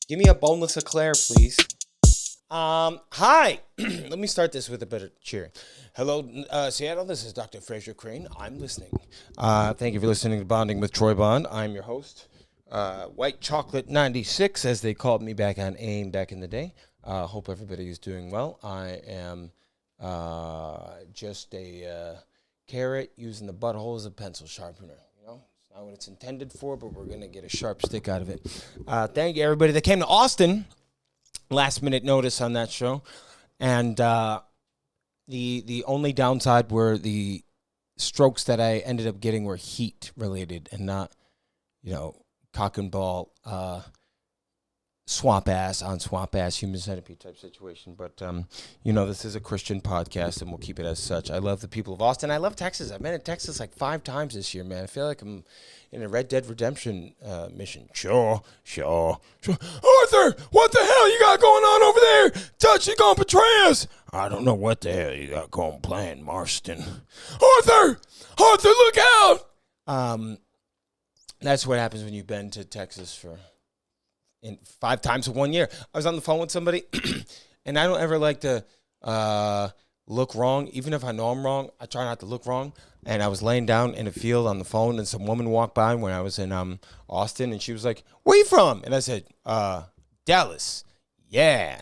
Give me a boneless eclair, please. Hi. Let me start this with a bit of cheer. Hello, Seattle. This is Dr. Fraser Crane. I'm listening. Thank you for listening to Bonding with Troy Bond. I'm your host, White Chocolate 96, as they called me back on AIM back in the day. Hope everybody is doing well. I am just a carrot using the butthole as a pencil sharpener. You know, it's not what it's intended for, but we're gonna get a sharp stick out of it. Thank you, everybody that came to Austin. Last minute notice on that show, and the only downside were the strokes that I ended up getting were heat related and not, cock and ball, swamp ass on swamp ass human centipede type situation. But this is a Christian podcast, and we'll keep it as such. I love the people of Austin. I love Texas. I've been in Texas like 5 times this year, man. I feel like I'm in a Red Dead Redemption mission. Sure. Arthur, what the hell you got going on over there? Dutch, you gonna betray us? I don't know what the hell you got going playing, Marston. Arthur, look out! That's what happens when you've been to Texas for 5 times in 1 year. I was on the phone with somebody, and I don't ever like to look wrong. Even if I know I'm wrong, I try not to look wrong. And I was laying down in a field on the phone, and some woman walked by when I was in Austin, and she was like, "Where you from?" And I said, Dallas. Yeah.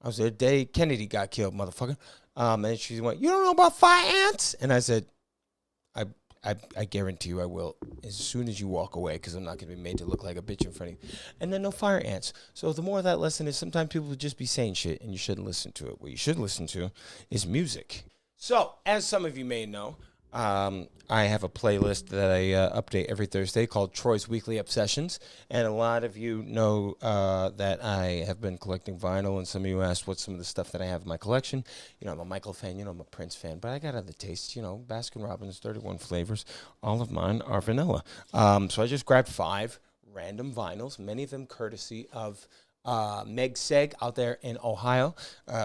I was there the day Kennedy got killed, motherfucker. And she went, "You don't know about fire ants?" And I said, I guarantee you I will as soon as you walk away, because I'm not going to be made to look like a bitch in front of you. And then no fire ants. So the more of that lesson is sometimes people will just be saying shit and you shouldn't listen to it. What you should listen to is music. So as some of you may know, I have a playlist that I update every Thursday called Troy's Weekly Obsessions. And a lot of you know that I have been collecting vinyl, and some of you asked what's some of the stuff that I have in my collection. I'm a Michael fan, I'm a Prince fan, but I got other tastes, Baskin-Robbins, 31 flavors. All of mine are vanilla. So I just grabbed 5 random vinyls, many of them courtesy of Meg Seg out there in Ohio.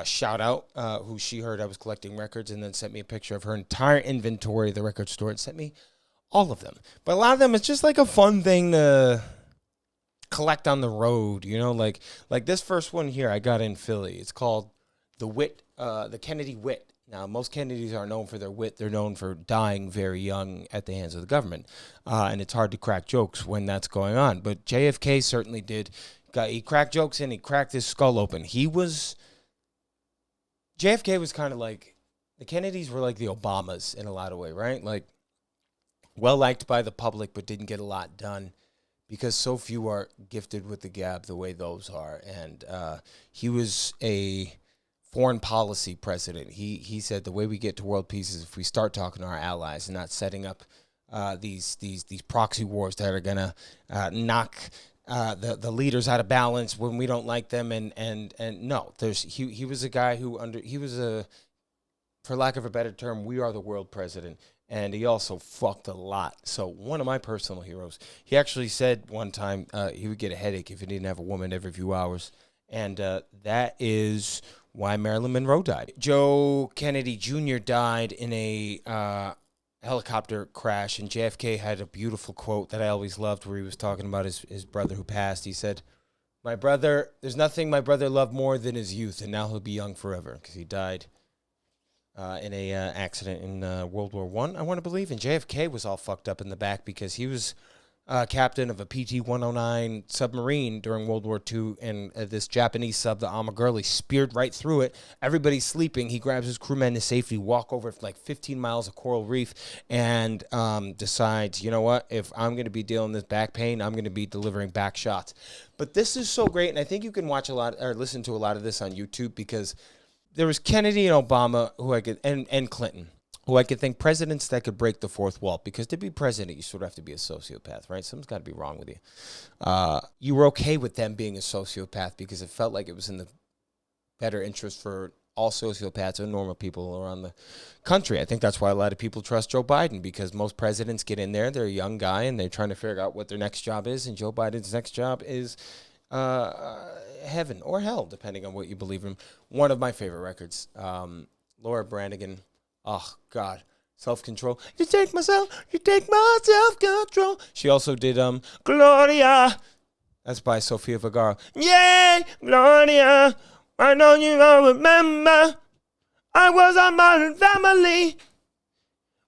Shout out, who she heard I was collecting records and then sent me a picture of her entire inventory of the record store and sent me all of them. But a lot of them, it's just like a fun thing to collect on the road, like this first one here I got in Philly. It's called the Kennedy Wit. Now, most Kennedys aren't known for their wit. They're known for dying very young at the hands of the government. And it's hard to crack jokes when that's going on. But JFK certainly did. He cracked jokes and he cracked his skull open. JFK was kind of like, the Kennedys were like the Obamas in a lot of ways, right? Like, well-liked by the public, but didn't get a lot done because so few are gifted with the gab the way those are. And he was a foreign policy president. He said the way we get to world peace is if we start talking to our allies and not setting up these proxy wars that are going to knock the leaders out of balance when we don't like them, and no, he was a guy who for lack of a better term, we are the world president, and he also fucked a lot. So one of my personal heroes, he actually said one time he would get a headache if he didn't have a woman every few hours, and that is why Marilyn Monroe died. Joe Kennedy Jr. died in a helicopter crash, and JFK had a beautiful quote that I always loved where he was talking about his brother who passed. He said, there's nothing my brother loved more than his youth, and now he'll be young forever, because he died in a accident in World War I want to believe, and JFK was all fucked up in the back because he was captain of a PT-109 submarine during World War II, and this Japanese sub, the Amagurli, speared right through it. Everybody's sleeping. He grabs his crewmen to safety, walk over like 15 miles of coral reef, and decides, you know what, if I'm going to be dealing with back pain, I'm going to be delivering back shots. But this is so great, and I think you can watch a lot or listen to a lot of this on YouTube, because there was Kennedy and Obama and Clinton, who I could think presidents that could break the fourth wall, because to be president, you sort of have to be a sociopath, right? Something's got to be wrong with you. You were okay with them being a sociopath because it felt like it was in the better interest for all sociopaths and normal people around the country. I think that's why a lot of people trust Joe Biden, because most presidents get in there, they're a young guy, and they're trying to figure out what their next job is, and Joe Biden's next job is heaven or hell, depending on what you believe in. One of my favorite records, Laura Branigan. Oh, God. Self-Control. You take my self-control. She also did Gloria. That's by Sofia Vergara. Yay, Gloria, I know you all remember. I was a modern family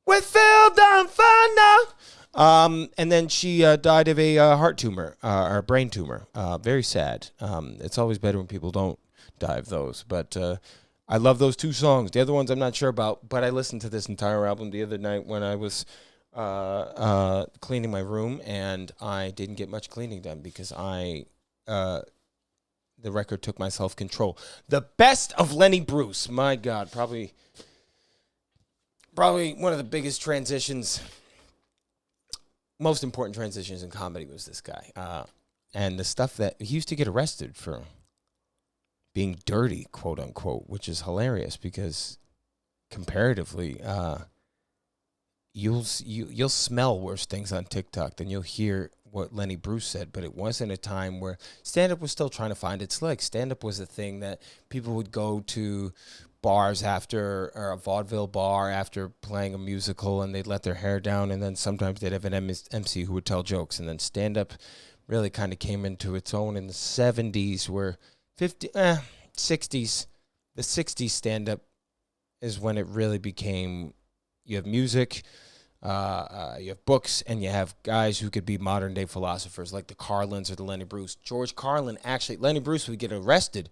with Phil Dunfano. And then she died of a heart tumor, or brain tumor. Very sad. It's always better when people don't die of those. But I love those two songs. The other ones I'm not sure about, but I listened to this entire album the other night when I was cleaning my room, and I didn't get much cleaning done because the record took my self-control. The best of Lenny Bruce. My God, probably one of the biggest transitions, most important transitions in comedy was this guy. And the stuff that he used to get arrested for being dirty, quote unquote, which is hilarious because comparatively, you'll smell worse things on TikTok than you'll hear what Lenny Bruce said. But it wasn't a time where stand-up was still trying to find its legs. Stand-up was a thing that people would go to bars after, or a vaudeville bar after playing a musical, and they'd let their hair down, and then sometimes they'd have an MC who would tell jokes. And then stand-up really kind of came into its own in the 70s, where 60s, the 60s stand-up is when it really became, you have music, you have books, and you have guys who could be modern day philosophers like the Carlins or the Lenny Bruce. George Carlin, actually, Lenny Bruce would get arrested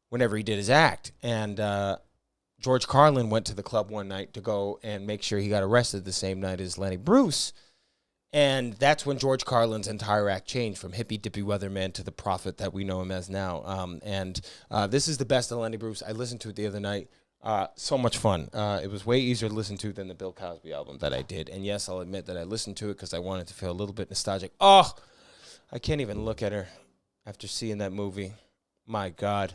whenever he did his act. And George Carlin went to the club one night to go and make sure he got arrested the same night as Lenny Bruce. And that's when George Carlin's entire act changed from hippie dippy weatherman to the prophet that we know him as now. This is the best of Lenny Bruce. I listened to it the other night. So much fun. It was way easier to listen to than the Bill Cosby album that I did. And yes, I'll admit that I listened to it because I wanted to feel a little bit nostalgic. Oh, I can't even look at her after seeing that movie. My God.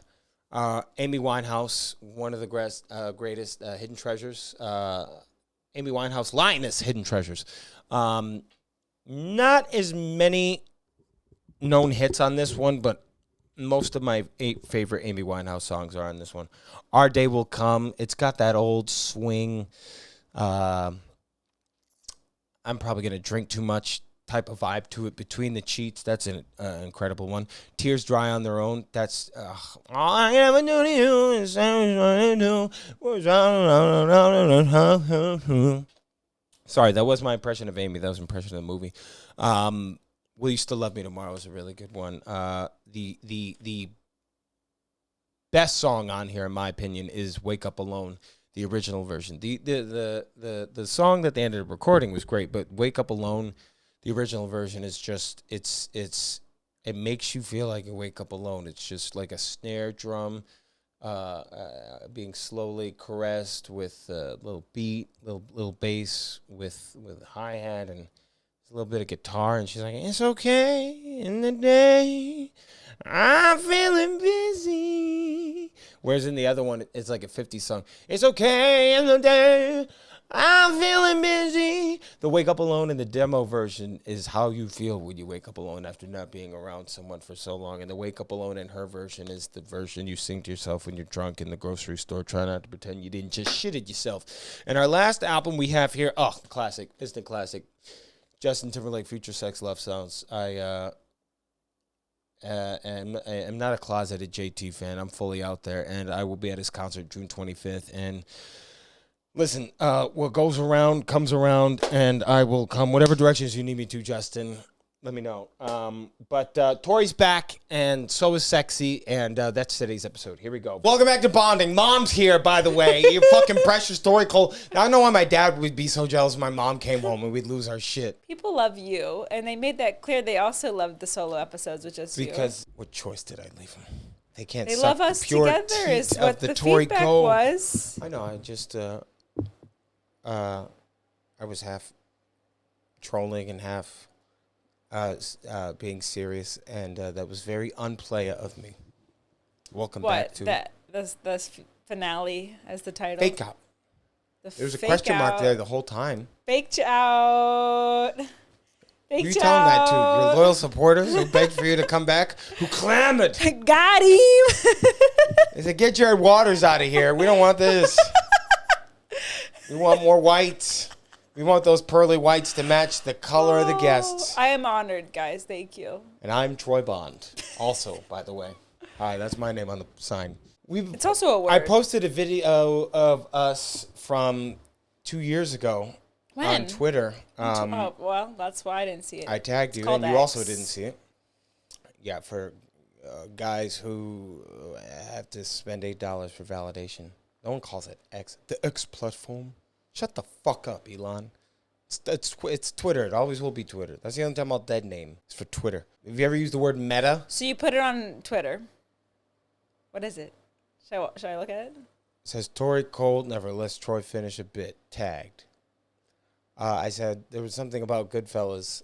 Amy Winehouse, one of the greatest hidden treasures. Amy Winehouse, Lioness, hidden treasures. Not as many known hits on this one, but most of my 8 favorite Amy Winehouse songs are on this one. Our Day Will Come. It's got that old swing. I'm probably going to drink too much type of vibe to it. Between the Cheats. That's an incredible one. Tears Dry on Their Own. That's all I ever do to you is what I do. Sorry, that was my impression of Amy. That was an impression of the movie. Will You Still Love Me Tomorrow is a really good one. The best song on here, in my opinion, is Wake Up Alone, the original version. The song that they ended up recording was great, but Wake Up Alone, the original version, is just it makes you feel like you wake up alone. It's just like a snare drum being slowly caressed with a little beat, little bass with hi-hat and a little bit of guitar, and she's like, it's okay in the day, I'm feeling busy. Whereas in the other one, it's like a 50s song. It's okay in the day, I'm feeling busy. The Wake Up Alone in the demo version is how you feel when you wake up alone after not being around someone for so long. And the Wake Up Alone in her version is the version you sing to yourself when you're drunk in the grocery store. Try not to pretend you didn't just shit at yourself. And our last album we have here, classic, instant classic. Justin Timberlake, Future Sex, Love Sounds. I am not a closeted JT fan. I'm fully out there, and I will be at his concert June 25th. And listen, what goes around comes around, and I will come whatever directions you need me to, Justin. Let me know. But Tori's back, and so is Sexy, and that's today's episode. Here we go. Welcome back to Bonding. Mom's here, by the way. You fucking precious Tori Cole. Now, I know why my dad would be so jealous when my mom came home and we'd lose our shit. People love you, and they made that clear. They also loved the solo episodes, which is because what choice did I leave them? They can't. They love us together. Is what the Tori feedback Cole was. I know. I just I was half trolling and half being serious, and that was very unplaya of me. Welcome back to the finale as the title. Fake out. There was a question mark there the whole time. Faked out. Who are you telling that to? Your loyal supporters who begged for you to come back? Who clamored? Got him. They said, get Jared Waters out of here. We don't want this. We want more whites. We want those pearly whites to match the color of the guests. I am honored, guys. Thank you. And I'm Troy Bond, also, by the way. Hi, that's my name on the sign. It's also a word. I posted a video of us from 2 years ago on Twitter. Well, that's why I didn't see it. I tagged you, and you also didn't see it. Yeah, for guys who have to spend $8 for validation. No one calls it X. The X platform. Shut the fuck up, Elon. It's Twitter. It always will be Twitter. That's the only time I'll dead name. It's for Twitter. Have you ever used the word meta? So you put it on Twitter. What is it? Should I look at it? It says, Tori cold, never lets Troy finish a bit. Tagged. I said there was something about Goodfellas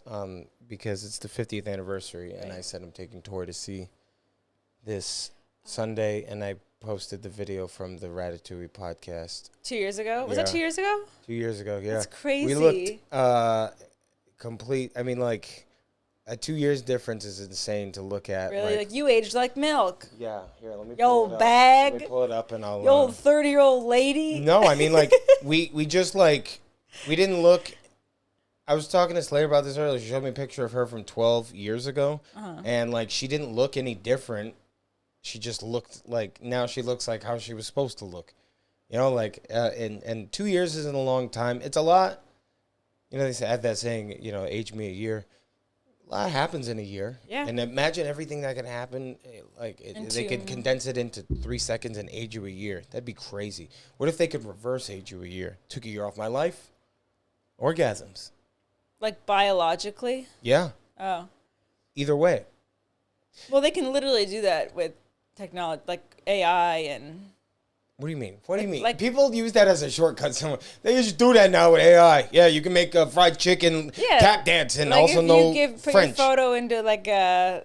because it's the 50th anniversary, and I said I'm taking Tori to see this Sunday, and I posted the video from the Ratatouille podcast. 2 years ago? Was it 2 years ago? 2 years ago, yeah. That's crazy. We looked complete. I mean, like, a 2 years difference is insane to look at. Really? Like you aged like milk. Yeah. Here, let me pull it up. Bag. Let me pull it up and I'll... Yo, old 30-year-old lady. No, I mean, like, we just, like, we didn't look... I was talking to Slayer about this earlier. She showed me a picture of her from 12 years ago. And, like, she didn't look any different. She just looked like... Now she looks like how she was supposed to look. You know, like... and 2 years isn't a long time. It's a lot... You know, they say, have that saying, you know, age me a year. A lot happens in a year. Yeah. And imagine everything that can happen. Like, they could condense it into 3 seconds and age you a year. That'd be crazy. What if they could reverse age you a year? Took a year off my life? Orgasms. Like biologically? Yeah. Oh. Either way. Well, they can literally do that with technology, like AI and... What do you mean? What do you mean? Like, people use that as a shortcut. They just do that now with AI. Yeah, you can make a fried chicken tap dance and like also know put French. Your photo into like a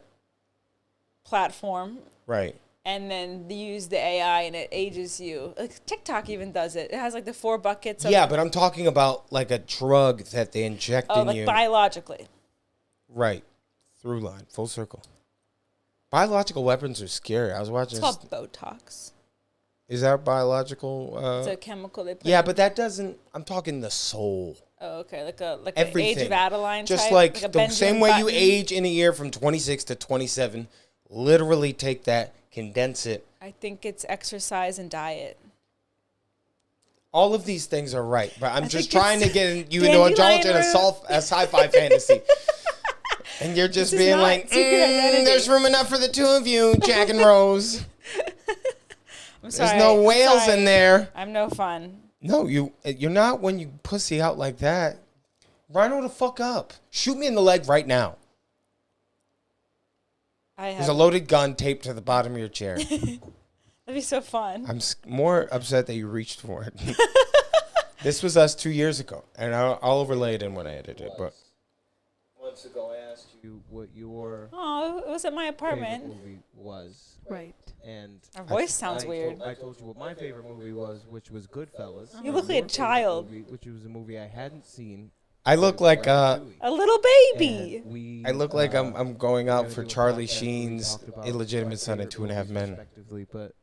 platform. Right. And then use the AI and it ages you. Like TikTok even does it. It has like the 4 buckets. Yeah, but I'm talking about like a drug that they inject in like you. Biologically. Right. Through line. Full circle. Biological weapons are scary. I was watching. It's called Botox. Is that biological? It's a chemical they put. Yeah, but that doesn't. I'm talking the soul. Oh, okay, like an Everything. age of Adeline Just type, like a the same Benjamin way Button. you age in a year from 26 to 27. Literally take that, condense it. I think it's exercise and diet. All of these things are right, but I'm just think trying to it's get you into indulge in a sci-fi fantasy. And you're just being like, there's room enough for the two of you, Jack and Rose. I'm sorry. There's no whales in there. I'm no fun. No, you're not when you pussy out like that. Rhino the fuck up. Shoot me in the leg right now. There's a loaded gun taped to the bottom of your chair. That'd be so fun. I'm more upset that you reached for it. This was us 2 years ago, and I'll overlay it in when I edit it. But months ago, I asked you what your Oh, it was at my apartment. favorite movie was. Right. And Our voice sounds weird. I told you what my favorite movie was, which was Goodfellas. You look like a child. Which was a movie I hadn't seen. I look like A little baby. I look like I'm going out for Charlie Sheen's illegitimate son and 2.5 Men. But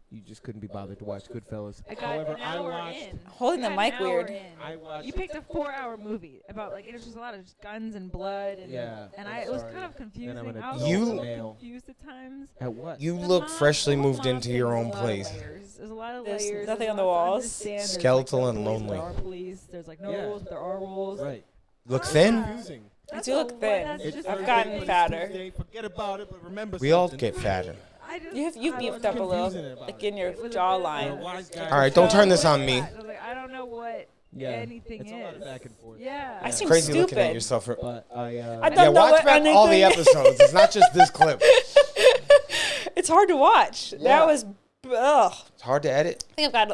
you just couldn't be bothered to watch Goodfellas. However, I watched. Holding the mic weird. You picked a 4-hour movie about it was just a lot of just guns and blood and it was kind of confusing. I was confused at times. At what? You look freshly moved into your own place. There's a lot of There's layers. nothing on the walls. Skeletal and lonely. There are police. There's like no rules, but there are rules. Right. Look thin? You do look thin. I've gotten fatter. Forget about it, but remember We all get fatter. You've beefed up a little, like in your jawline. All right, don't turn this on me. I don't know what anything it's is. a lot of back and forth. Yeah. I seem Crazy looking at stupid. yourself. But I Yeah, don't know watch what back all the anything- episodes. It's not just this clip. It's hard to watch. Yeah. That was, ugh. It's hard to edit. I think I've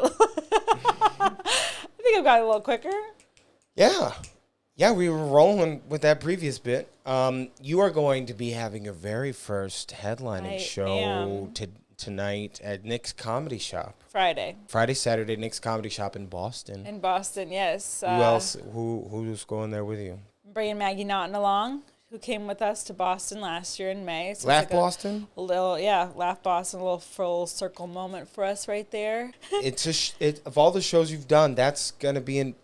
got a little quicker. Yeah. Yeah, we were rolling with that previous bit. You are going to be having your very first headlining show tonight at Nick's Comedy Shop. Friday, Saturday, Nick's Comedy Shop in Boston. In Boston, yes. Who else? Who's going there with you? Bringing Maggie Naughton along, who came with us to Boston last year in May. So Laugh Boston? Laugh Boston, a little full circle moment for us right there. Of all the shows you've done, that's going to be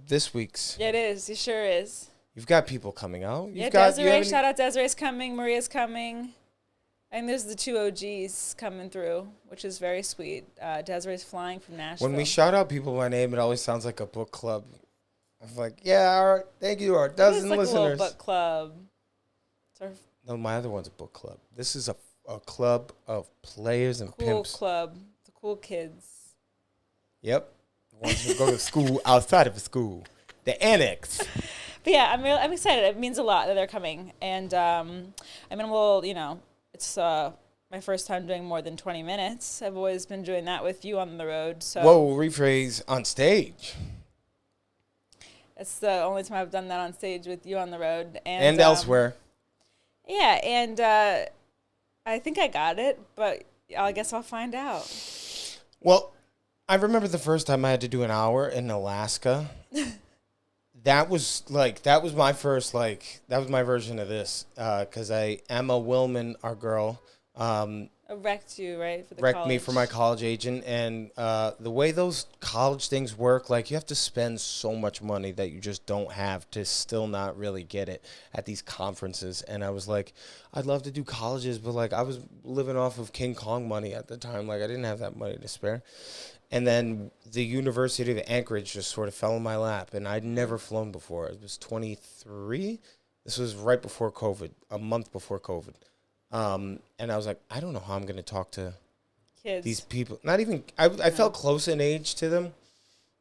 this week's. Yeah, it is. It sure is. You've got people coming out. Yeah, Desiree. Shout out Desiree's coming. Maria's coming. And there's the 2 OGs coming through, which is very sweet. Desiree's flying from Nashville. When we shout out people by name, it always sounds like a book club. I'm like, yeah, all right, thank you, our dozen like listeners. A little book club. No, my other one's a book club. This is a club of players and pimps. Cool club. The cool kids. Yep. The ones who go to school outside of a school. The annex. But yeah, I'm excited. It means a lot that they're coming. And, it's my first time doing more than 20 minutes. I've always been doing that with you on the road. So. Whoa, rephrase on stage. It's the only time I've done that on stage with you on the road. And elsewhere. Yeah, and I think I got it, but I guess I'll find out. Well, I remember the first time I had to do an hour in Alaska. That was my first, that was my version of this. Because Emma Willman, our girl, wrecked you, right? Wrecked me for my college agent. And the way those college things work, you have to spend so much money that you just don't have to still not really get it at these conferences. And I was like, I'd love to do colleges, but I was living off of King Kong money at the time. I didn't have that money to spare. And then the University of Anchorage just sort of fell in my lap. And I'd never flown before. It was 23. This was right before COVID, a month before COVID. And I was like, I don't know how I'm going to talk to kids. These people. Not even, I felt close in age to them.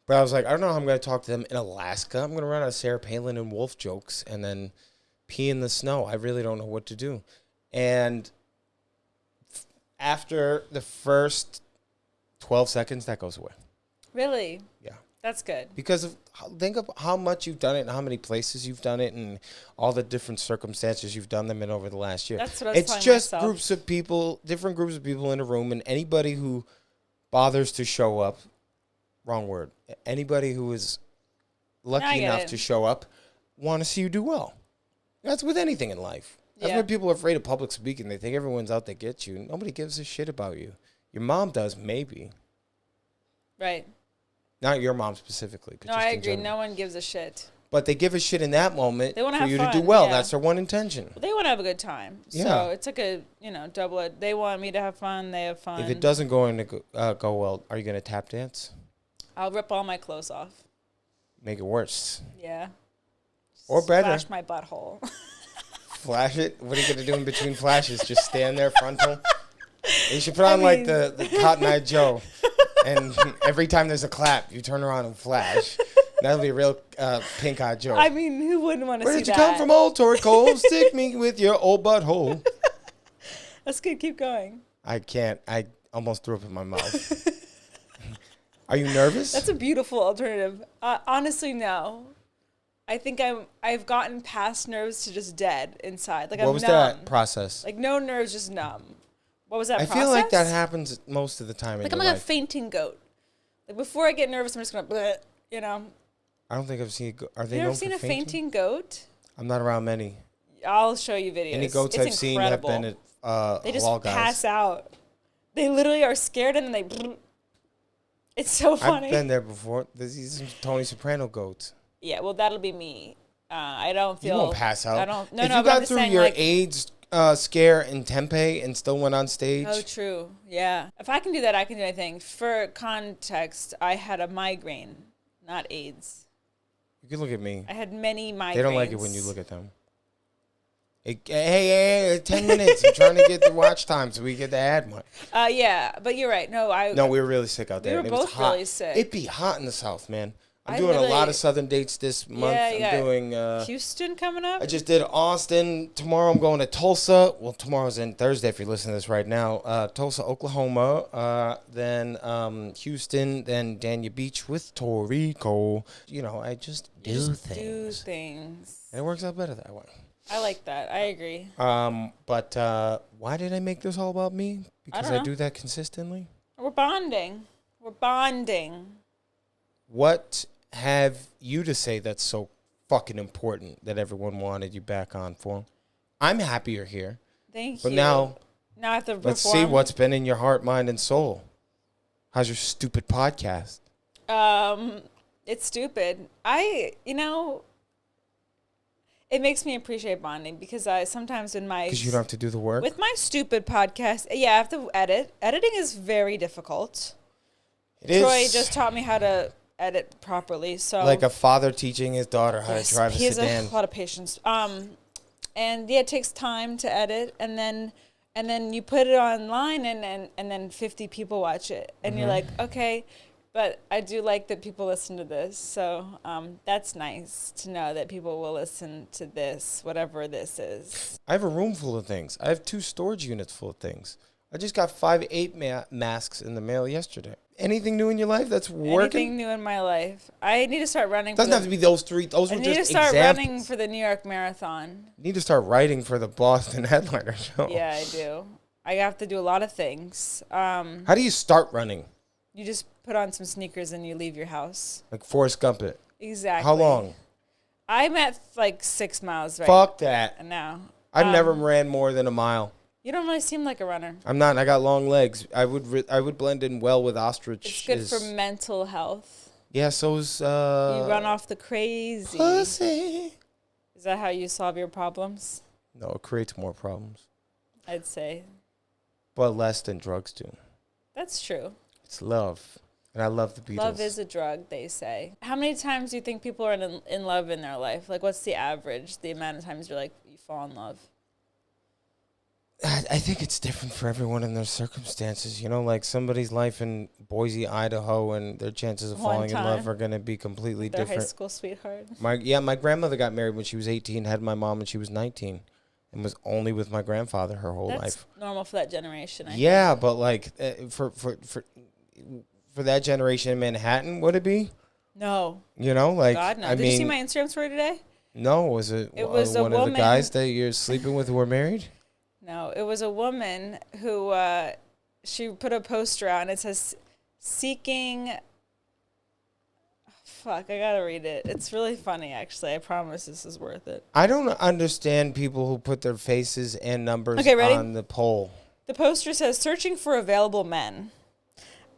But I was like, I don't know how I'm going to talk to them in Alaska. I'm going to run out of Sarah Palin and Wolf jokes and then pee in the snow. I really don't know what to do. And after the first 12 seconds, that goes away. Really? Yeah. That's good. Because think of how much you've done it and how many places you've done it and all the different circumstances you've done them in over the last year. That's what I was telling just myself. Groups of people, different groups of people in a room, and anybody who bothers to show up, wrong word, anybody who is lucky enough to show up, want to see you do well. That's with anything in life. That's why people are afraid of public speaking. They think everyone's out to get you. Nobody gives a shit about you. Your mom does, maybe. Right. Not your mom specifically. But no, I agree. No one gives a shit. But they give a shit in that moment for you fun. to do well. Yeah. That's their one intention. They want to have a good time. Yeah. So it's like a, double it. They want me to have fun. They have fun. If it doesn't go well, are you going to tap dance? I'll rip all my clothes off. Make it worse. Yeah. Or better. Flash my butthole. Flash it? What are you going to do in between flashes? Just stand there frontal? You should put on the Cotton Eye Joe. And every time there's a clap, you turn around and flash. That'll be a real pink eye joke. I mean, who wouldn't want to see that? Where did you come from, old Tori Cole? Stick me with your old butthole. That's good. Keep going. I can't. I almost threw up in my mouth. Are you nervous? That's a beautiful alternative. Honestly, no. I think I've gotten past nerves to just dead inside. What was that process? No nerves, just numb. What was that process? I feel like that happens most of the time in your life. I'm like a fainting goat. Before I get nervous, I'm just going to, I don't think I've seen Are they you known ever seen for a fainting goat? I'm not around many. I'll show you videos. Any goats I've seen have been at they just wall guys. pass out. They literally are scared and then they... It's so funny. I've been there before. These are Tony Soprano goats. Yeah, well, that'll be me. I don't feel... You won't pass out. I don't... No, if no, you but I'm got just through saying, your AIDS scare in Tempe and still went on stage... Oh, true. Yeah. If I can do that, I can do anything. For context, I had a migraine, not AIDS. You can look at me. I had many migraines. They don't like it when you look at them. Hey, 10 minutes. I'm trying to get the watch time so we get the ad one. Yeah, but you're right. No, we were really sick out there. We were both really sick. It'd be hot in the South, man. I'm doing a lot of Southern dates this month. I'm doing Houston coming up. I just did Austin. Tomorrow I'm going to Tulsa. Well, tomorrow's in Thursday if you're listening to this right now. Tulsa, Oklahoma. Then Houston. Then Dania Beach with Tori Cole. I just do things. And it works out better that way. I like that. I agree. But why did I make this all about me? Because I do that consistently. We're bonding. What have you to say that's so fucking important that everyone wanted you back on for? I'm happy you're here. Thank you. But now I have to let's see what's been in your heart, mind, and soul. How's your stupid podcast? It's stupid. It makes me appreciate bonding because I sometimes Because you don't have to do the work. with my stupid podcast, I have to edit. Editing is very difficult. Troy just taught me how to edit properly. So like a father teaching his daughter how to drive a he has sedan. a lot of patience. And it takes time to edit, and then you put it online, and then 50 people watch it, and you're like, okay. But I do like that people listen to this, so that's nice to know that people will listen to this, whatever this is. I have a room full of things. I have 2 storage units full of things. I just got 5 8 masks in the mail yesterday. Anything new in your life that's working? Anything new in my life? I need to start running. Doesn't have to be those 3. Those were just examples. I need to start running for the New York Marathon. You need to start writing for the Boston Headliner show. Yeah, I do. I have to do a lot of things. How do you start running? You just put on some sneakers and you leave your house. Like Forrest Gump it. Exactly. How long? I'm at like 6 miles right Fuck that. now. I've never ran more than a mile. You don't really seem like a runner. I'm not. I got long legs. I would blend in well with ostrich. It's good for mental health. Yeah, so's You run off the crazy. pussy. Is that how you solve your problems? No, it creates more problems. I'd say. But less than drugs do. That's true. It's love. And I love the Beatles. Love is a drug, they say. How many times do you think people are in love in their life? Like, what's the average, the amount of times you're like, you fall in love? I think it's different for everyone in their circumstances. You know, like somebody's life in Boise, Idaho, and their chances of falling in love are going to be completely Their different. high school sweetheart. My grandmother got married when she was 18, had my mom when she was 19, and was only with my grandfather her whole life. That's normal for that generation, I think. But like for that generation in Manhattan, would it be? No. You know, like God, no. Did you see my Instagram story today? No, was it? It was one of the guys that you're sleeping with who were married? No, it was a woman who she put a poster out and it says seeking. Fuck, I gotta read it. It's really funny, actually. I promise this is worth it. I don't understand people who put their faces and numbers on the poll. The poster says, searching for available men.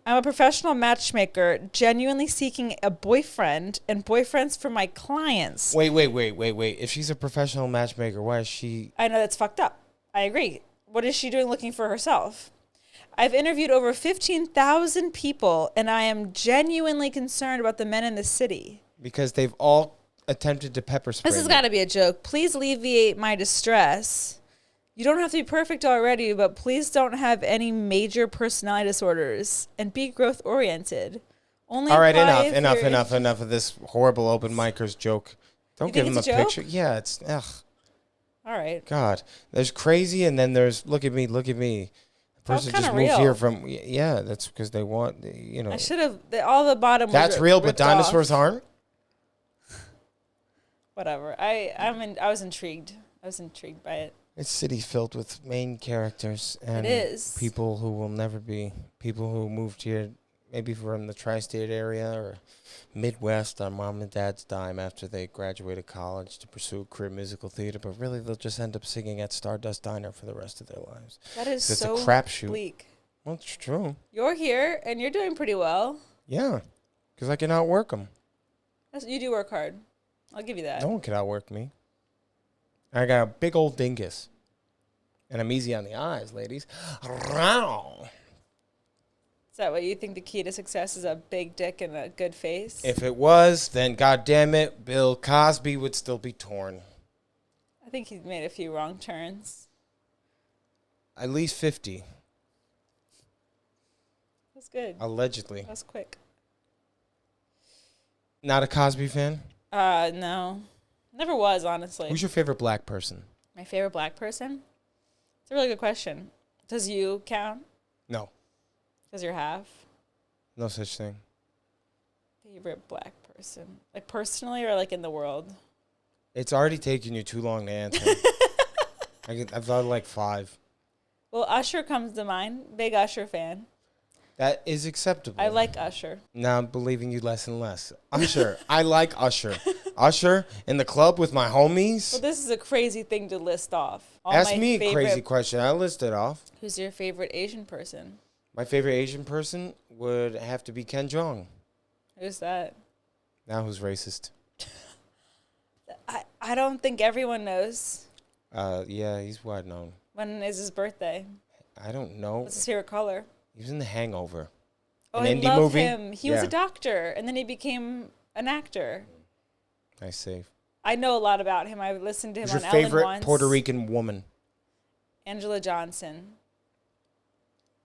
I'm a professional matchmaker, genuinely seeking a boyfriend and boyfriends for my clients. Wait. If she's a professional matchmaker, why is she... I know that's fucked up. I agree. What is she doing looking for herself? I've interviewed over 15,000 people, and I am genuinely concerned about the men in the city. Because they've all attempted to pepper spray. This has got to be a joke. Please alleviate my distress. You don't have to be perfect already, but please don't have any major personality disorders and be growth-oriented. All right, enough of this horrible open micers joke. Don't give him a picture. Yeah, it's ugh. All right. God, there's crazy, and then there's look at me. The person just moved here from. Yeah, that's because they want. You know. I should have all the bottom. That's real, but dinosaurs aren't. Whatever. I was intrigued. I was intrigued by it. It's city filled with main characters and people who will never be. People who moved here, maybe from the tri-state area or Midwest on mom and dad's dime after they graduated college to pursue a career in musical theater, but really they'll just end up singing at Stardust Diner for the rest of their lives. That is so it's a crapshoot. bleak. Well, it's true. You're here and you're doing pretty well. Yeah, because I can outwork them. You do work hard. I'll give you that. No one can outwork me. I got a big old dingus. And I'm easy on the eyes, ladies. Is that what you think the key to success is, a big dick and a good face? If it was, then goddamn it, Bill Cosby would still be torn. I think he made a few wrong turns. At least 50. That's good. Allegedly. That was quick. Not a Cosby fan? No. Never was, honestly. Who's your favorite black person? My favorite black person? It's a really good question. Does you count? No. Does your half? No such thing. Favorite black person? Like personally or like in the world? It's already taken you too long to answer. I've thought of like 5. Well, Usher comes to mind. Big Usher fan. That is acceptable. I like Usher. Now I'm believing you less and less. Usher. I like Usher. Usher in the club with my homies. Well, this is a crazy thing to list off. Ask me a crazy question. I'll list it off. Who's your favorite Asian person? My favorite Asian person would have to be Ken Jeong. Who's that? Now who's racist? I don't think everyone knows. Yeah, he's wide known. When is his birthday? I don't know. What's his favorite color? He was in The Hangover. Oh, An I indie love movie? him. He was a doctor, and then he became an actor. Nice save. I know a lot about him. I listened to him Who's on your Ellen favorite once. Puerto Rican woman? Angela Johnson.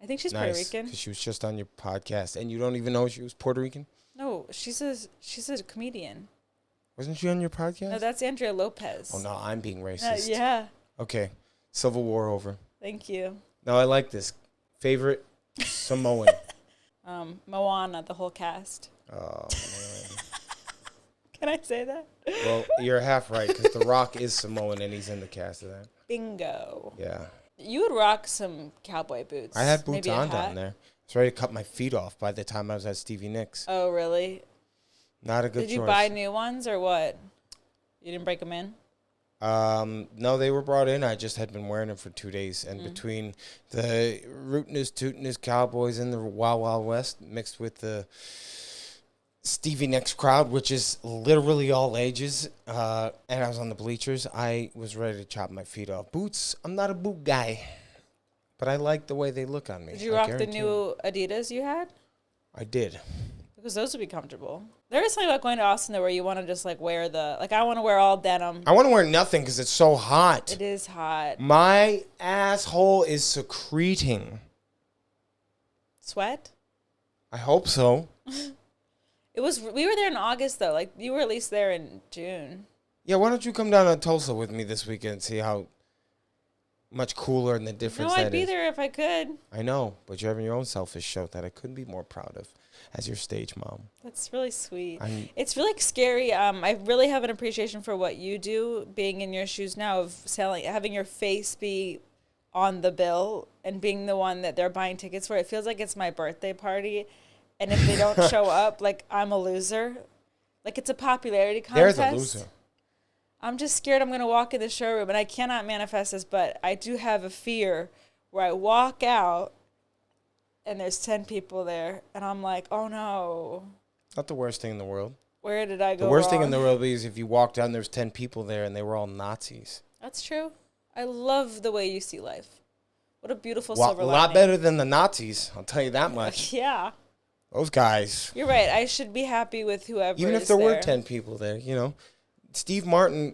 I think she's Puerto Nice, Rican. because she was just on your podcast, and you don't even know she was Puerto Rican? No, she's a comedian. Wasn't she on your podcast? No, that's Andrea Lopez. Oh, no, I'm being racist. Yeah. Okay, Civil War over. Thank you. No, I like this. Favorite Samoan? Moana, the whole cast. Oh, man. Can I say that? Well, you're half right, because The Rock is Samoan, and he's in the cast of that. Bingo. Yeah. You would rock some cowboy boots. I had boots Maybe a on hat. down there. I was ready to cut my feet off by the time I was at Stevie Nicks. Oh, really? Not a good choice. Did you buy new ones or what? You didn't break them in? No, they were brought in. I just had been wearing them for 2 days. And between the rootin'est, tootin'est Cowboys in the Wild Wild West mixed with the Stevie Nicks crowd, which is literally all ages, and I was on the bleachers, I was ready to chop my feet off. Boots, I'm not a boot guy, but I like the way they look on me. Did you rock the new Adidas you had? I did. Because those would be comfortable. There is something about going to Austin, though, where you want to just, like, wear the... Like, I want to wear all denim. I want to wear nothing because it's so hot. It is hot. My asshole is secreting. Sweat? I hope so. We were there in August, though. Like, you were at least there in June. Yeah, why don't you come down to Tulsa with me this weekend and see how much cooler and the difference No, that I'd be is. there if I could. I know, but you're having your own selfish show that I couldn't be more proud of as your stage mom. That's really sweet. It's really scary. I really have an appreciation for what you do, being in your shoes now of having your face be on the bill and being the one that they're buying tickets for. It feels like it's my birthday party, and if they don't show up, like, I'm a loser. Like, it's a popularity contest. They're the loser. I'm just scared I'm going to walk in the showroom, and I cannot manifest this, but I do have a fear where I walk out and there's 10 people there, and I'm like, oh no. Not the worst thing in the world. Where did I go The worst wrong? thing in the world is if you walk down, there's 10 people there, and they were all Nazis. That's true. I love the way you see life. What a beautiful Well, silver a lining. lot better than the Nazis, I'll tell you that much. Yeah. Those guys. You're right. I should be happy with whoever Even if is there there were 10 people there, you know. Steve Martin,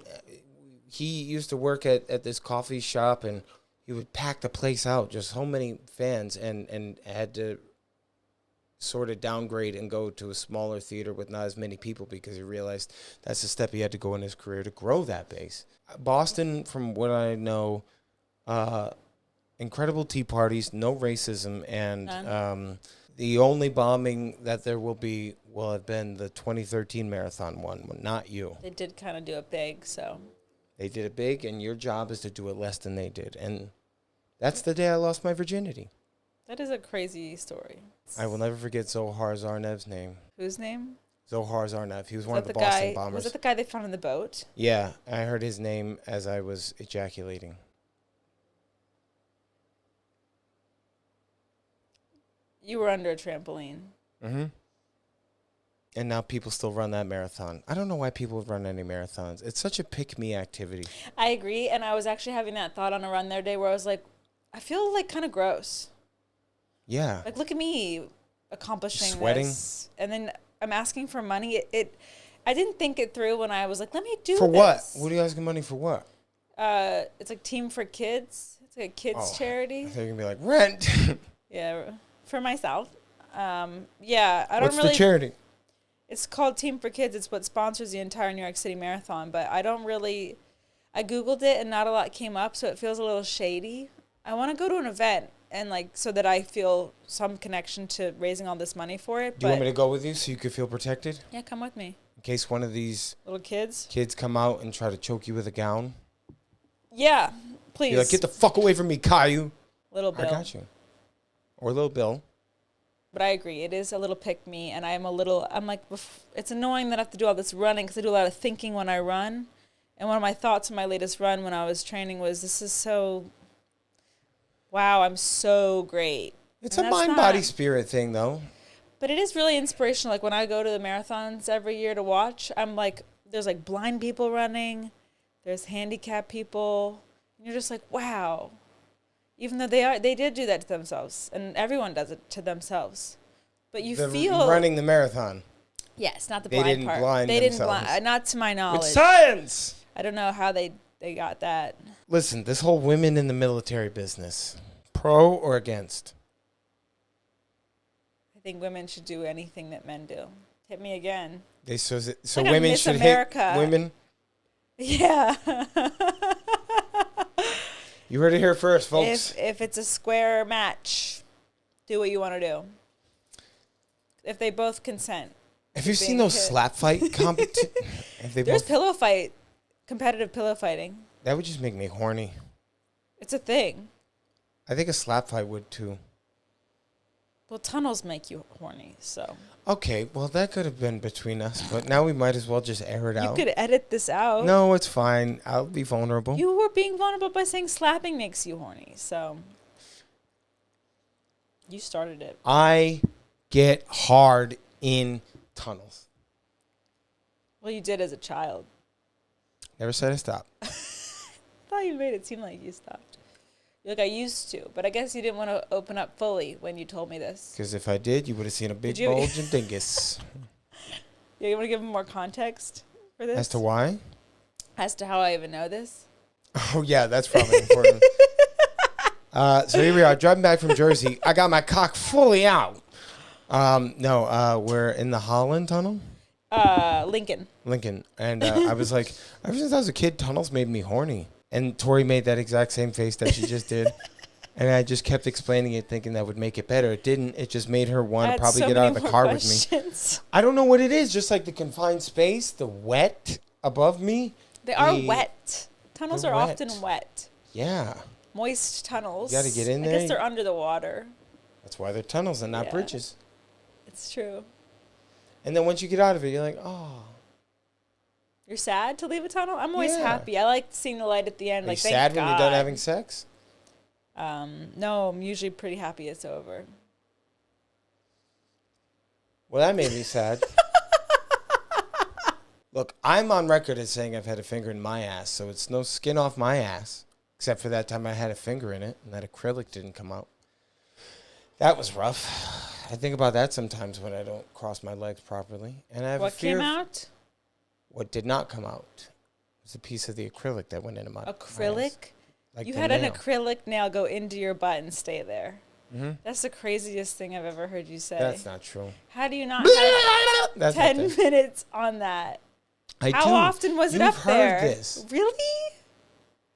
he used to work at this coffee shop, and he would pack the place out, just so many fans, and had to sort of downgrade and go to a smaller theater with not as many people because he realized that's the step he had to go in his career to grow that base. Boston, from what I know, incredible tea parties, no racism, and the only bombing that there will have been the 2013 marathon one, not you. They did kind of do it big, so. They did it big, and your job is to do it less than they did. And that's the day I lost my virginity. That is a crazy story. I will never forget Zohar Zarnev's name. Whose name? Zohar Zarnev. He was one of the Boston Boston bombers. Was it the guy they found in the boat? Yeah, I heard his name as I was ejaculating. You were under a trampoline. Mm-hmm. And now people still run that marathon. I don't know why people would run any marathons. It's such a pick-me activity. I agree, and I was actually having that thought on a run the other day where I was like, I feel like kind of gross. Yeah. Like, look at me accomplishing Sweating. this. And then I'm asking for money. I didn't think it through when I was like, let me do For this. what? What are you asking money for what? It's like Team for Kids. It's like a kids charity. I thought you were going to be like, rent. Yeah, for myself. Yeah, I don't What's really. the charity? It's called Team for Kids. It's what sponsors the entire New York City Marathon. But I don't really. I Googled it and not a lot came up, so it feels a little shady. I want to go to an event and so that I feel some connection to raising all this money for it. Do you want me to go with you so you could feel protected? Yeah, come with me. In case one of these Little kids? kids come out and try to choke you with a gown? Yeah, please. You're like, get the fuck away from me, Caillou. Little Bill. I got you. Or Little Bill. But I agree. It is a little pick-me, and I'm like, it's annoying that I have to do all this running because I do a lot of thinking when I run. And one of my thoughts in my latest run when I was training was, this is so, wow, I'm so great. It's And a that's mind, not- body, spirit thing, though. But it is really inspirational. Like when I go to the marathons every year to watch, I'm like, there's like blind people running, there's handicapped people. And you're just like, wow. Even though they did do that to themselves, and everyone does it to themselves. But you feel running the marathon. Yes, not the They blind didn't part. blind They didn't themselves. blind. Not to my knowledge. With science. I don't know how they got that. Listen, this whole women in the military business, pro or against? I think women should do anything that men do. Hit me again. So Like women Miss should America. hit women. Yeah. You heard it here first, folks. If it's a square match, do what you want to do. If they both consent. Have you seen those slap fight competitions? There's competitive pillow fighting. That would just make me horny. It's a thing. I think a slap fight would too. Well, tunnels make you horny, so. Okay, well, that could have been between us, but now we might as well just air it out. You could edit this out. No, it's fine. I'll be vulnerable. You were being vulnerable by saying slapping makes you horny, so. You started it. I get hard in tunnels. Well, you did as a child. Never said I stopped. I thought you made it seem like you stopped. You're like, I used to, but I guess you didn't want to open up fully when you told me this. Because if I did, you would have seen a big bulge and dingus. Yeah, you want to give them more context for this? As to why? As to how I even know this? Oh, yeah, that's probably important. So here we are, driving back from Jersey. I got my cock fully out. We're in the Holland Tunnel. Lincoln. And I was like, ever since I was a kid, tunnels made me horny. And Tori made that exact same face that she just did. And I just kept explaining it, thinking that would make it better. It didn't. It just made her want to probably get out of the car with me. I don't know what it is. Just like the confined space, the wet above me. They are wet. Tunnels are often wet. Yeah. Moist tunnels. You got to get in there. I guess they're under the water. That's why they're tunnels and not bridges. It's true. And then once you get out of it, you're like, oh. You're sad to leave a tunnel? I'm always happy. I like seeing the light at the end. Are you sad when you're done having sex? No, I'm usually pretty happy it's over. Well, that made me sad. Look, I'm on record as saying I've had a finger in my ass, so it's no skin off my ass, except for that time I had a finger in it and that acrylic didn't come out. That was rough. I think about that sometimes when I don't cross my legs properly. And I have a fear. What came out? What did not come out was a piece of the acrylic that went into my acrylic? Like you had an acrylic nail go into your butt and stay there. Mm-hmm. That's the craziest thing I've ever heard you say. That's not true. How do you not have 10 minutes on that? How often was it up there? You've heard this. Really?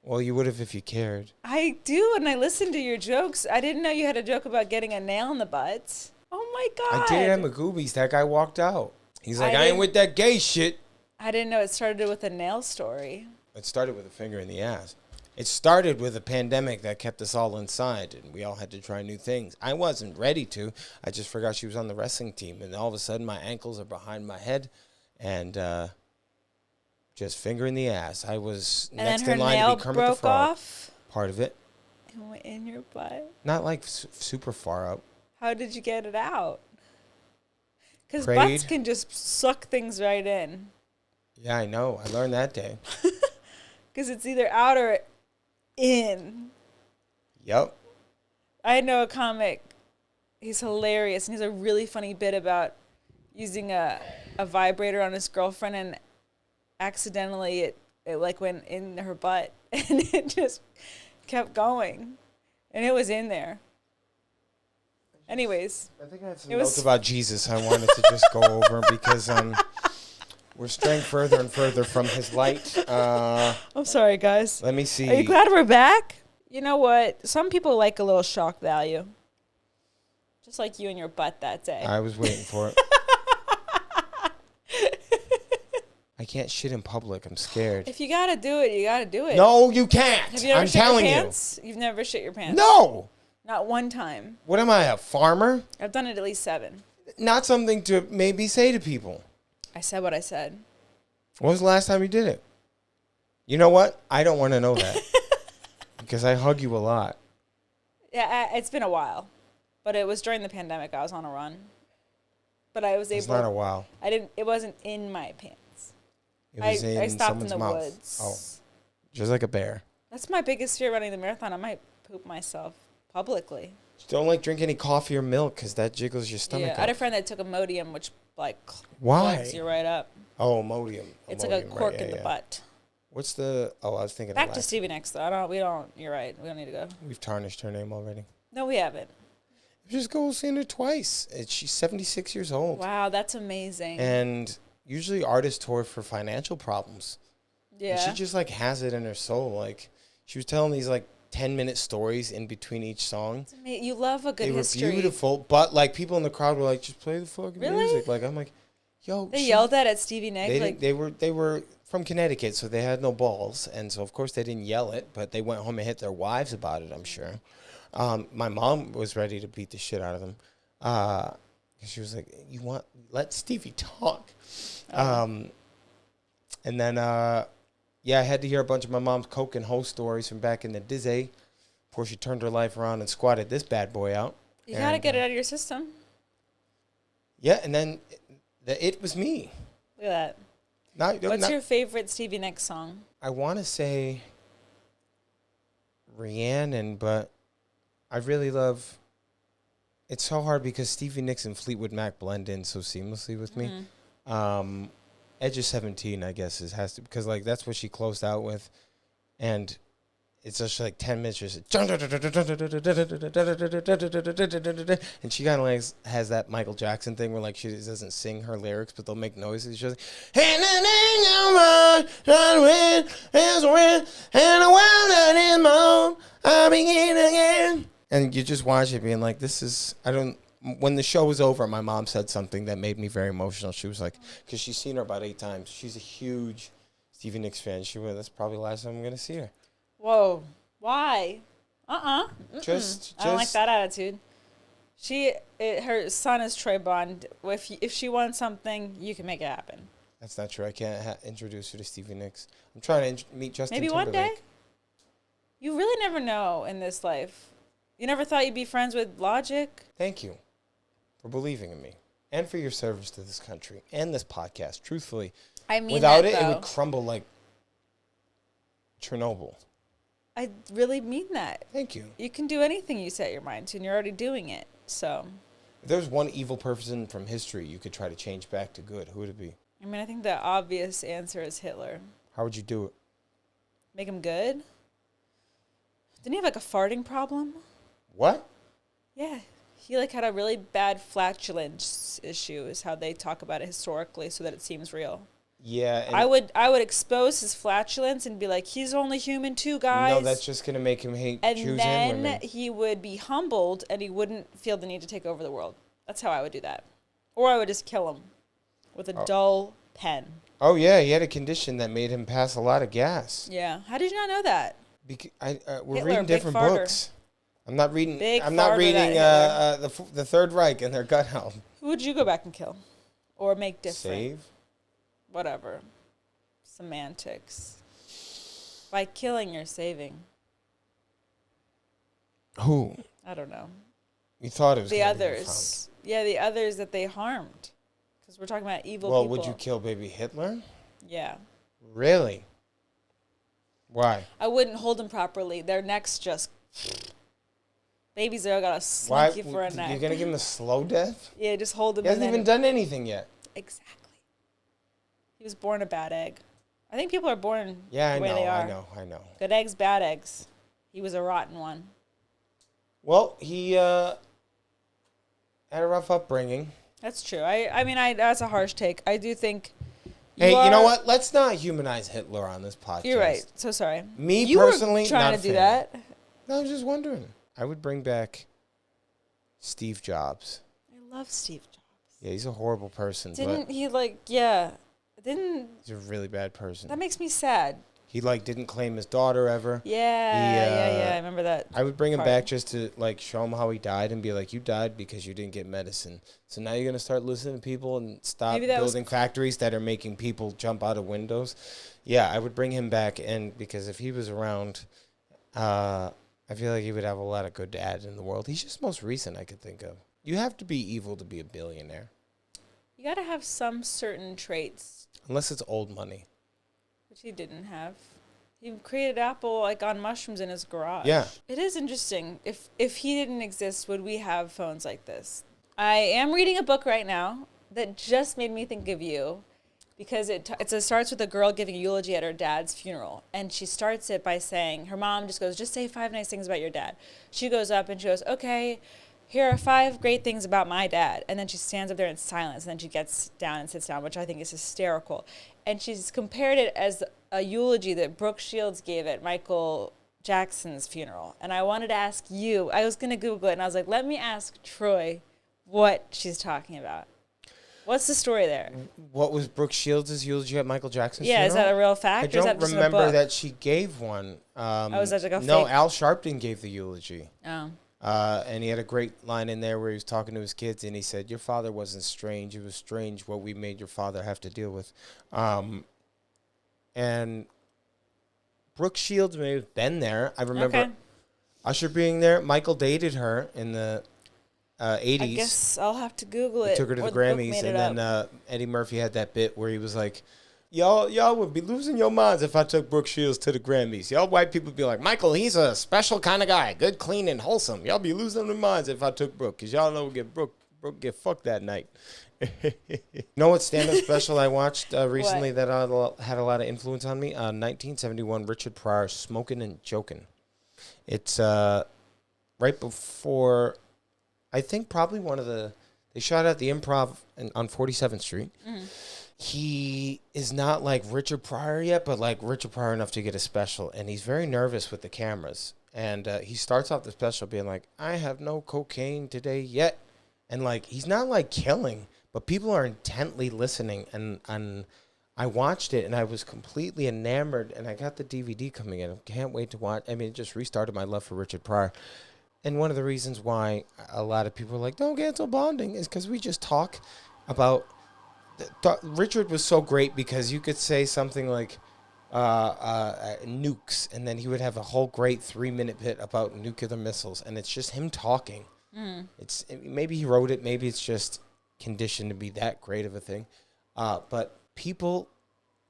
Well, you would have if you cared. I do, and I listen to your jokes. I didn't know you had a joke about getting a nail in the butt. Oh, my God. I did it at Magoobies. That guy walked out. He's like, I ain't with that gay shit. I didn't know it started with a nail story. It started with a finger in the ass. It started with a pandemic that kept us all inside, and we all had to try new things. I wasn't ready to. I just forgot she was on the wrestling team, and all of a sudden my ankles are behind my head, and just finger in the ass. I was next in line to be Kermit the Frog. Off? Part of it. It went in your butt? Not like super far up. How did you get it out? Because butts can just suck things right in. Yeah, I know. I learned that day. Because it's either out or in. Yep. I know a comic. He's hilarious, and he's a really funny bit about using a vibrator on his girlfriend, and accidentally it like went in her butt, and it just kept going, and it was in there. Anyways, I think I have some notes about Jesus I wanted to just go over because we're straying further and further from his light. I'm sorry, guys. Let me see. Are you glad we're back? You know what? Some people like a little shock value. Just like you and your butt that day. I was waiting for it. I can't shit in public. I'm scared. If you gotta do it, you gotta do it. No, you can't. Have you ever I'm shit telling your pants? You've never shit your pants? No. Not one time. What am I, a farmer? I've done it at least 7. Not something to maybe say to people. I said what I said. When was the last time you did it? You know what? I don't want to know that. Because I hug you a lot. Yeah, it's been a while. But it was during the pandemic. I was on a run. but I was able. It's not a while. I didn't. It wasn't in my pants. It was I in stopped in someone's the mouth. woods. Oh, just like a bear. That's my biggest fear running the marathon. I might poop myself publicly. Don't like drink any coffee or milk because that jiggles your stomach. Yeah, I had a friend that took Imodium, which like Why? plugs you right up. Oh, Imodium. It's like a cork in the butt. What's the? Oh, I was thinking. Back to Stevie Nicks though. We don't. You're right. We don't need to go. We've tarnished her name already. No, we haven't. Just go seeing her twice. She's 76 years old. Wow, that's amazing. And usually artists tour for financial problems. Yeah. And she just like has it in her soul. Like she was telling these like 10-minute stories in between each song. You love a good history. They were beautiful, but like people in the crowd were like, just play the fucking music. Like I'm like, yo. They yelled at Stevie Nicks. They were from Connecticut, so they had no balls, and so of course they didn't yell it, but they went home and hit their wives about it. I'm sure. My mom was ready to beat the shit out of them. She was like, let Stevie talk. And then, I had to hear a bunch of my mom's coke and hoe stories from back in the Dizzy before she turned her life around and squatted this bad boy out. You got to get it out of your system. Yeah, and then it was me. Look at that. What's your favorite Stevie Nicks song? I want to say Rhiannon, but I really love. It's so hard because Stevie Nicks and Fleetwood Mac blend in so seamlessly with me. Edge of 17, I guess, has to, because like that's what she closed out with, and it's just like 10 minutes, just and she kind of like has that Michael Jackson thing where like she doesn't sing her lyrics, but they'll make noises. She's like, and the world that is mine, I begin again. And you just watch it being like, this is, when the show was over, my mom said something that made me very emotional. She was like, because she's seen her about 8 times. She's a huge Stevie Nicks fan. She went, that's probably the last time I'm going to see her. Whoa. Why? Just I don't like that attitude. Her son is Troy Bond. If she wants something, you can make it happen. That's not true. I can't introduce her to Stevie Nicks. I'm trying to meet Justin Maybe Timberlake. one day. You really never know in this life. You never thought you'd be friends with Logic? Thank you for believing in me and for your service to this country and this podcast. Truthfully, I mean, without that, it, though. it would crumble like Chernobyl. I really mean that. Thank you. You can do anything you set your mind to, and you're already doing it. So, if there's one evil person from history you could try to change back to good, who would it be? I mean, I think the obvious answer is Hitler. How would you do it? Make him good? Didn't he have like a farting problem? What? Yeah. He like had a really bad flatulence issue is how they talk about it historically so that it seems real. Yeah. I would expose his flatulence and be like, he's only human too, guys. No, that's just going to make him hate Jews and women. And then he would be humbled and he wouldn't feel the need to take over the world. That's how I would do that. Or I would just kill him with a dull pen. Oh, yeah. He had a condition that made him pass a lot of gas. Yeah. How did you not know that? We're Hitler, reading different big farter. books. I'm not reading. Big I'm not farter, reading that the Third Reich and their gut health. Who would you go back and kill? Or make different? Save? Whatever. Semantics. By killing, you're saving. Who? I don't know. You thought it was The others. Yeah, the others that they harmed. Because we're talking about evil people. Well, would you kill baby Hitler? Yeah. Really? Why? I wouldn't hold them properly. Their necks just... Babies are got a slinky for a neck. You're going to give him a slow death? Yeah, just hold him. He hasn't even done anything yet. Exactly. He was born a bad egg. I think people are born the I way they are. I know. Good eggs, bad eggs. He was a rotten one. Well, he had a rough upbringing. That's true. I mean, that's a harsh take. I do think... Hey, you know what? Let's not humanize Hitler on this podcast. You're right. So sorry. Me you personally, were trying not to do fan. that. No, I was just wondering. I would bring back Steve Jobs. I love Steve Jobs. Yeah, he's a horrible person. Didn't but he he's a really bad person. That makes me sad. He didn't claim his daughter ever. Yeah, I remember that. I would bring him back just to show him how he died and be like, you died because you didn't get medicine. So now you're going to start listening to people and stop building factories that are making people jump out of windows. Yeah, I would bring him back, and because if he was around, I feel like he would have a lot of good to add in the world. He's just most recent I could think of. You have to be evil to be a billionaire. You got to have some certain traits. Unless it's old money. Which he didn't have. He created Apple like on mushrooms in his garage. Yeah. It is interesting. If he didn't exist, would we have phones like this? I am reading a book right now that just made me think of you, because it starts with a girl giving a eulogy at her dad's funeral, and she starts it by saying, her mom just goes, just say 5 nice things about your dad. She goes up and she goes, okay, here are 5 great things about my dad. And then she stands up there in silence, and then she gets down and sits down, which I think is hysterical. And she's compared it as a eulogy that Brooke Shields gave at Michael Jackson's funeral. And I wanted to ask you, I was going to Google it, and I was like, let me ask Troy what she's talking about. What's the story there? What was Brooke Shields' eulogy at Michael Jackson's Yeah, funeral? is that a real fact? I or is that don't just remember in a book? that she gave one. Was that like a no, fake? Al Sharpton gave the eulogy. Oh. And he had a great line in there where he was talking to his kids, and he said, your father wasn't strange. It was strange what we made your father have to deal with. And Brooke Shields may have been there. I remember Usher being there. Michael dated her in the 80s. I guess I'll have to Google it. He took her to the Grammys, and then Eddie Murphy had that bit where he was like, y'all would be losing your minds if I took Brooke Shields to the Grammys. Y'all white people would be like, Michael, he's a special kind of guy, good, clean, and wholesome. Y'all be losing their minds if I took Brooke, because y'all know Brooke get fucked that night. You know what stand-up special I watched recently that had a lot of influence on me? 1971, Richard Pryor, Smoking and Joking. It's right before, I think probably they shot at the Improv on 47th Street. Mm-hmm. He is not like Richard Pryor yet, but like Richard Pryor enough to get a special. And he's very nervous with the cameras. And he starts off the special being like, I have no cocaine today yet. And like, he's not like killing, but people are intently listening. And I watched it and I was completely enamored. And I got the DVD coming in. I can't wait to watch. I mean, it just restarted my love for Richard Pryor. And one of the reasons why a lot of people are like, don't cancel bonding, is because we just talk about... Richard was so great because you could say something like nukes, and then he would have a whole great 3-minute bit about nuclear missiles, and it's just him talking. Maybe he wrote it, maybe it's just conditioned to be that great of a thing, but people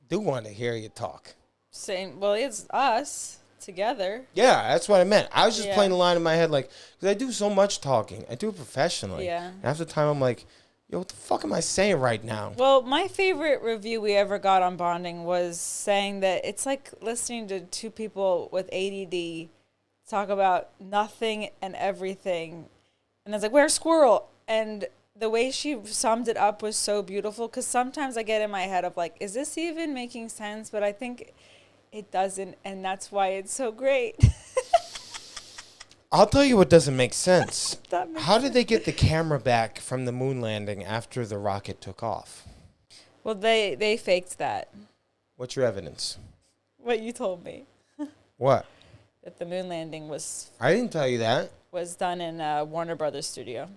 do want to hear you talk. Same. Well, it's us together. Yeah, that's what I meant. I was just playing the line in my head, like, because I do so much talking. I do it professionally. Yeah. And after time, I'm like, yo, what the fuck am I saying right now? Well, my favorite review we ever got on bonding was saying that it's like listening to 2 people with ADD talk about nothing and everything. And it's like, where's Squirrel? And the way she summed it up was so beautiful, because sometimes I get in my head of like, is this even making sense? But I think it doesn't, and that's why it's so great. I'll tell you what doesn't make sense. How did they get the camera back from the moon landing after the rocket took off? Well, they faked that. What's your evidence? What you told me. What? That the moon landing was... I didn't tell you that. Was done in Warner Brothers studio.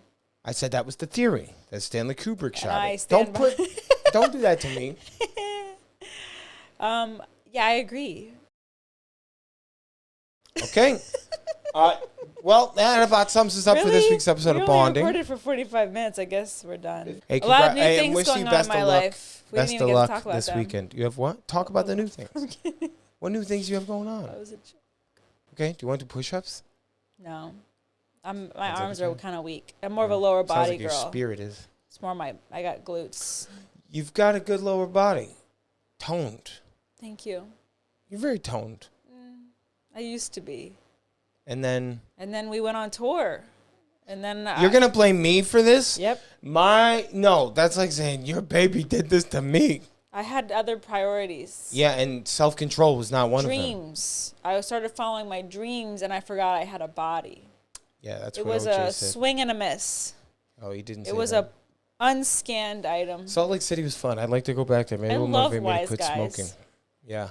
I said that was the theory, that Stanley Kubrick shot it. Don't don't do that to me. Yeah, I agree. Okay. Well, that about sums us up for this week's episode of Bonding. We recorded for 45 minutes. I guess we're done. Hey, a lot of new things going on in my life. We best didn't of even luck get to talk about this them. weekend. You have what? Talk about the new things. What new things do you have going on? That was a joke. Okay. Do you want to do push-ups? No. My arms are kind of weak. I'm more of a lower body Sounds like girl. your spirit is. It's more I got glutes. You've got a good lower body. Toned. Thank you. You're very toned. I used to be. And then we went on tour. And then you're going to blame me for this? Yep. No, that's like saying your baby did this to me. I had other priorities. Yeah, and self-control was not one of them. Dreams. I started following my dreams, and I forgot I had a body. Yeah, that's what OJ said. It was a swing and a miss. Oh, he didn't say It was that. a unscanned item. Salt Lake City was fun. I'd like to go back there. Maybe I it'll love motivate me to Wise quit Guys. smoking. Yeah.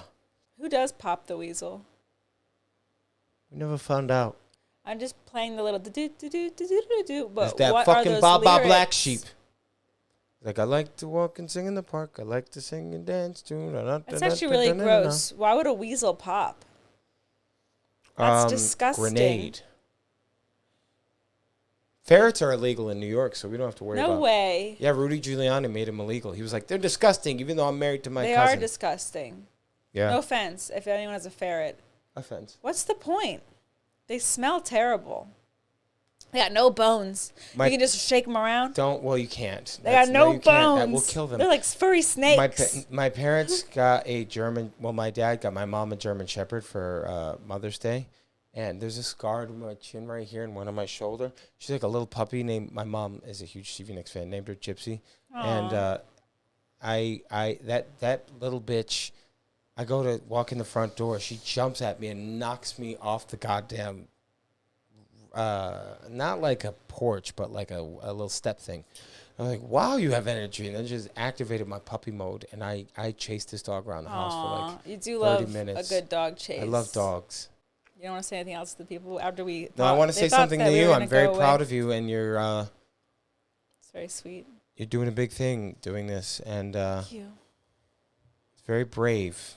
Who does Pop the Weasel? We never found out. I'm just playing the little do-do-do-do-do-do-do. But It's that what fucking are those Baba lyrics? Black Sheep. Like, I like to walk and sing in the park. I like to sing and dance too. That's actually really gross. Why would a weasel pop? That's disgusting. Grenade. Ferrets are illegal in New York, so we don't have to worry about. No way. Yeah, Rudy Giuliani made them illegal. He was like, they're disgusting, even though I'm married to my They cousin. are disgusting. Yeah. No offense if anyone has a ferret. Offense. What's the point? They smell terrible. They got no bones. You can just shake them around. You can't. They got no you bones. can't. That will kill them. They're like furry snakes. My parents got a German, my dad got my mom a German Shepherd for Mother's Day. And there's a scar on my chin right here and one on my shoulder. She's like a little puppy named, my mom is a huge Stevie Nicks fan, named her Gypsy. Aww. And that little bitch, I go to walk in the front door. She jumps at me and knocks me off the goddamn, not like a porch, but like a little step thing. I'm like, wow, you have energy. And then just activated my puppy mode. And I chased this dog around the house for like you do 30 love minutes. a good dog chase. I love dogs. You don't want to say anything else to the people after we... No, I want to say something to you. I'm very proud of you, and you're... It's very sweet. You're doing a big thing doing this, and Thank you. It's very brave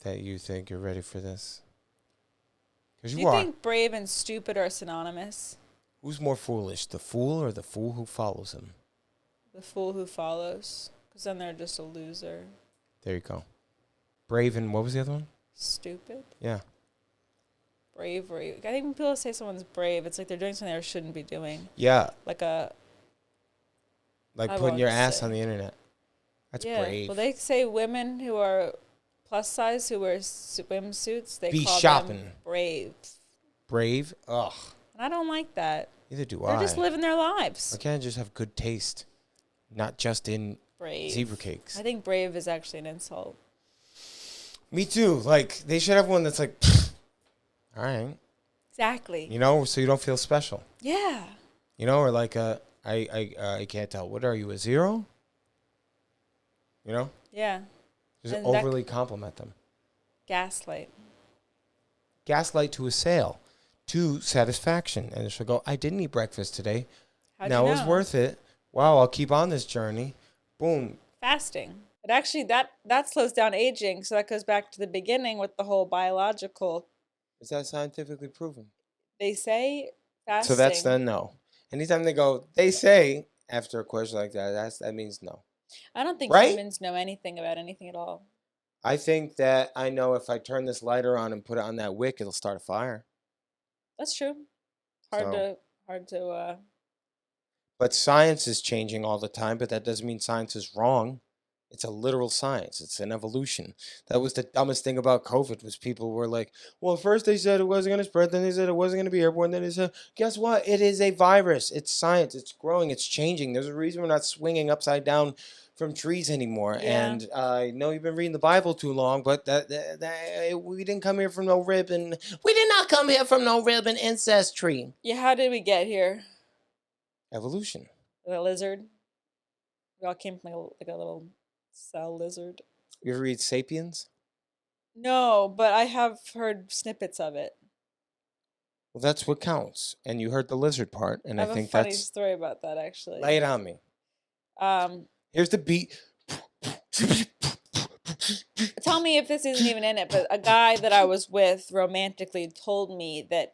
that you think you're ready for this. Because Do you think brave and stupid are synonymous? Who's more foolish, the fool or the fool who follows him? The fool who follows, because then they're just a loser. There you go. Brave and what was the other one? Stupid. Yeah. Bravery. I think when people say someone's brave, it's like they're doing something they shouldn't be doing. Yeah. Like putting your ass on the internet. That's brave. Well, they say women who are plus size who wear swimsuits, they call shopping. them brave. Brave? Ugh. And I don't like that. Neither do They're just living their lives. Why can't I just have good taste? Not just in brave. zebra cakes. I think brave is actually an insult. Me too. Like, they should have one that's like... All right. Exactly. So you don't feel special. Yeah. Or like I can't tell. What are you, a 0? Yeah. Just And overly compliment them. Gaslight. Gaslight to a sale, to satisfaction, and she'll go, I didn't eat breakfast today. How'd now you it was know? worth it. Wow, I'll keep on this journey. Boom. Fasting. It actually that slows down aging, so that goes back to the beginning with the whole biological. Is that scientifically proven? They say fasting. So that's the no. Anytime they go, they say, after a question like that means no. I don't think Right? humans know anything about anything at all. I think that I know if I turn this lighter on and put it on that wick, it'll start a fire. That's true. Hard to. But science is changing all the time, but that doesn't mean science is wrong. It's a literal science. It's an evolution. That was the dumbest thing about COVID was people were like, well, first they said it wasn't going to spread. Then they said it wasn't going to be airborne. Then they said, guess what? It is a virus. It's science. It's growing. It's changing. There's a reason we're not swinging upside down from trees anymore. Yeah. And I know you've been reading the Bible too long, but we didn't come here from no ribbon. We did not come here from no ribbon ancestry. Yeah, how did we get here? Evolution. The lizard. We all came from like a little cell lizard. You ever read Sapiens? No, but I have heard snippets of it. Well, that's what counts. And you heard the lizard part, and I have think a funny that's... story about that, actually. Lay it on me. Here's the beat. Tell me if this isn't even in it, but a guy that I was with romantically told me that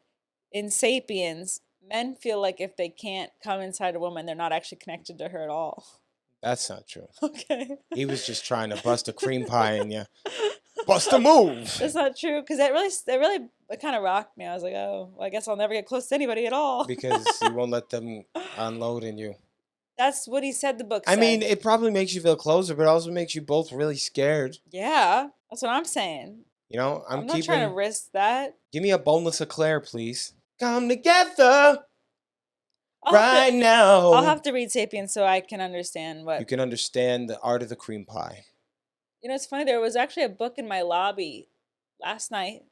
in Sapiens, men feel like if they can't come inside a woman, they're not actually connected to her at all. That's not true. Okay. He was just trying to bust a cream pie in you. Bust a move. That's not true, because it kind of rocked me. I was like, oh, well, I guess I'll never get close to anybody at all. Because you won't let them unload in you. That's what he said the book said. I mean, it probably makes you feel closer, but it also makes you both really scared. Yeah, that's what I'm saying. I'm not trying to risk that. Give me a boneless eclair, please. Come together now. I'll have to read Sapiens so I can understand what... You can understand the art of the cream pie. It's funny. There was actually a book in my lobby last night,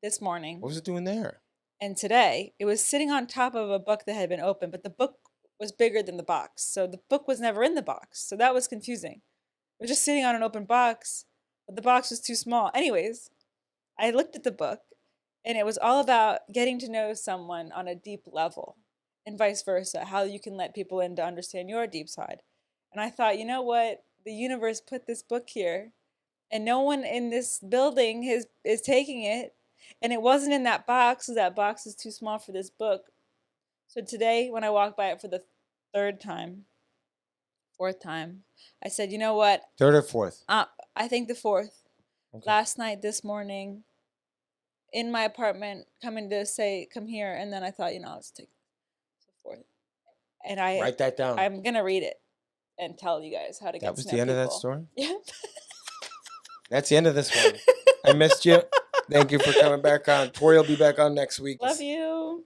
this morning. What was it doing there? And today, it was sitting on top of a book that had been opened, but the book was bigger than the box. So the book was never in the box. So that was confusing. It was just sitting on an open box, but the box was too small. Anyways, I looked at the book, and it was all about getting to know someone on a deep level and vice versa, how you can let people in to understand your deep side. And I thought, you know what? The universe put this book here, and no one in this building is taking it. And it wasn't in that box, so that box is too small for this book. So today, when I walked by it for the fourth time, I said, you know what? Third or fourth? I think the fourth. Okay. Last night, this morning, in my apartment, coming to say, come here. And then I thought, I'll just take the fourth. And write that down. I'm going to read it and tell you guys how to get to know people. That was the end of that story? Yeah. That's the end of this one. I missed you. Thank you for coming back on. Tori will be back on next week. Love you.